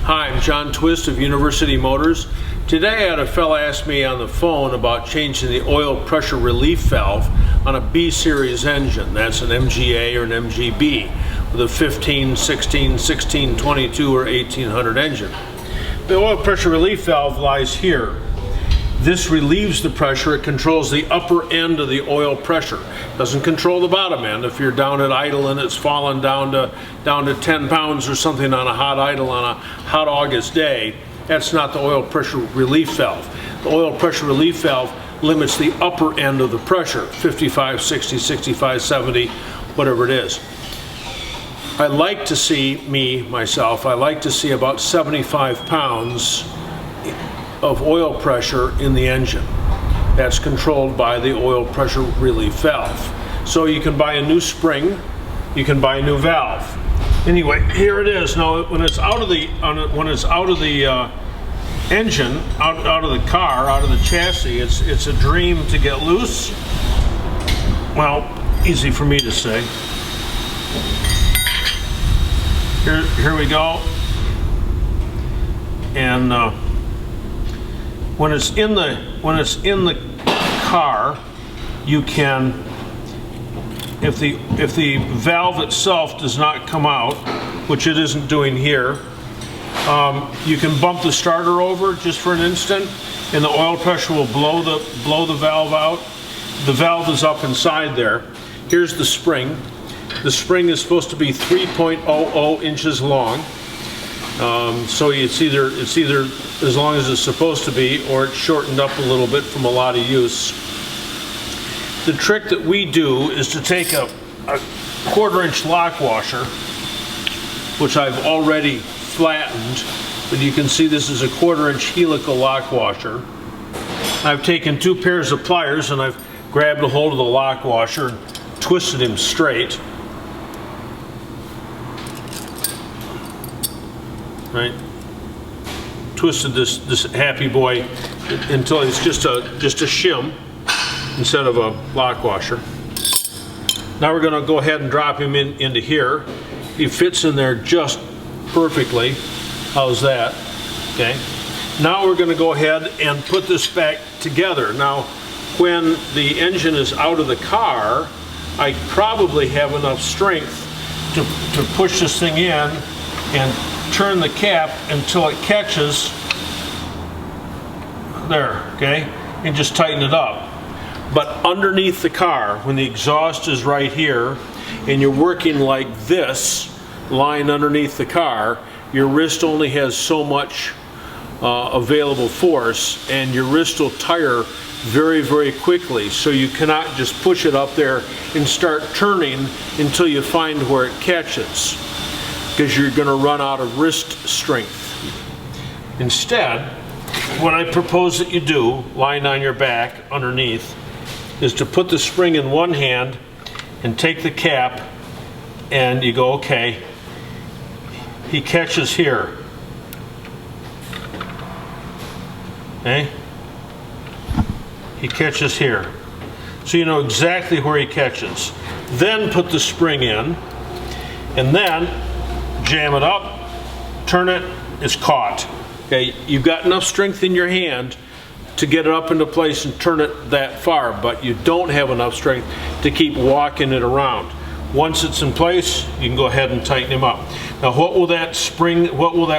Hi, I'm John Twist of University Motors. Today I had a fella ask me on the phone about changing the oil pressure relief valve on a B series engine. That's an MGA or an MGB with a 15, 16, 1622 or 1800 engine. The oil pressure relief valve lies here. This relieves the pressure. It controls the upper end of the oil pressure. Doesn't control the bottom end. If you're down at idle and it's fallen down to 10 pounds or something on a hot idle on a hot August day, that's not the oil pressure relief valve. The oil pressure relief valve limits the upper end of the pressure, 55, 60, 65, 70, whatever it is. I like to see, I like to see about 75 pounds of oil pressure in the engine. That's controlled by the oil pressure relief valve. So you can buy a new spring, you can buy a new valve. Anyway, here it is. Now, when it's out of the engine, out of the car, out of the chassis, it's a dream to get loose. Well, easy for me to say. Here we go. And when it's in the car, you can, if the valve itself does not come out, which it isn't doing here, you can bump the starter over just for an instant, and the oil pressure will blow the valve out. The valve is up inside there. Here's the spring. The spring is supposed to be 3.00 inches long. So it's either as long as it's supposed to be, or it's shortened up a little bit from a lot of use. The trick that we do is to take a 1/4-inch lock washer, which I've already flattened, but you can see this is a 1/4-inch helical lock washer. I've taken 2 pairs of pliers and I've grabbed a hold of the lock washer and twisted him straight. Right? Twisted this happy boy until he's just a shim instead of a lock washer. Now we're going to go ahead and drop him into here. He fits in there just perfectly. How's that? Okay. Now we're going to go ahead and put this back together. Now, when the engine is out of the car, I probably have enough strength to push this thing in and turn the cap until it catches there, okay? And just tighten it up. But underneath the car, when the exhaust is right here and you're working like this, lying underneath the car, your wrist only has so much available force, and your wrist will tire very, very quickly. So you cannot just push it up there and start turning until you find where it catches, because you're going to run out of wrist strength. Instead, what I propose that you do, lying on your back underneath, is to put the spring in one hand and take the cap, and you go, okay, he catches here. Okay? He catches here. So you know exactly where he catches. Then put the spring in, and then jam it up, turn it, it's caught. Okay, you've got enough strength in your hand to get it up into place and turn it that far, but you don't have enough strength to keep walking it around. Once it's in place, you can go ahead and tighten him up. Now, what will that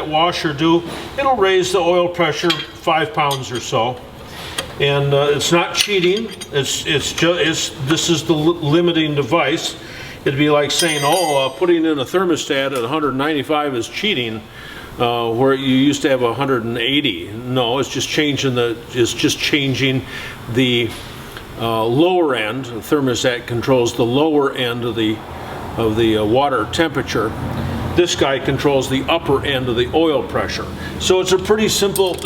washer do? It'll raise the oil pressure 5 pounds or so. And it's not cheating. This is the limiting device. It'd be like saying, putting in a thermostat at 195 is cheating, where you used to have 180. No, it's just changing the lower end. The thermostat controls the lower end of the water temperature. This guy controls the upper end of the oil pressure. So it's a pretty simple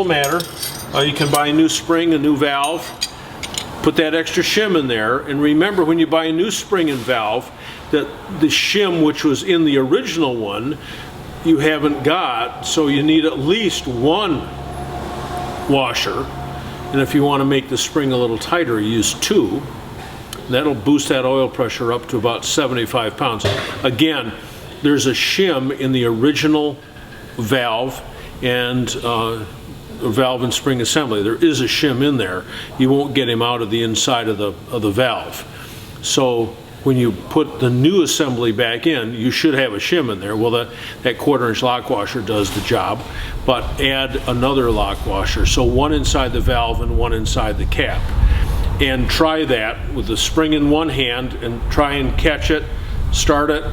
matter. You can buy a new spring, a new valve, put that extra shim in there, and remember, when you buy a new spring and valve, that the shim which was in the original one you haven't got, so you need at least one washer. And if you want to make the spring a little tighter, use 2. That'll boost that oil pressure up to about 75 pounds. Again, there's a shim in the original valve and valve and spring assembly. There is a shim in there. You won't get him out of the inside of the valve. So when you put the new assembly back in, you should have a shim in there. Well, that 1/4-inch lock washer does the job, but add another lock washer. So one inside the valve and one inside the cap. And try that with the spring in one hand and try and catch it, start it,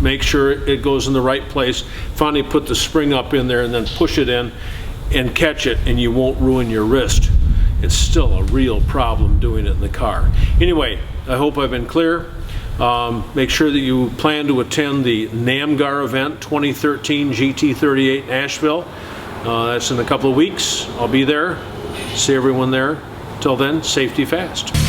make sure it goes in the right place. Finally put the spring up in there and then push it in and catch it, and you won't ruin your wrist. It's still a real problem doing it in the car. Anyway, I hope I've been clear. Make sure that you plan to attend the NAMGAR event 2013 GT38 Nashville. That's in a couple of weeks. I'll be there. See everyone there. Till then, safety fast.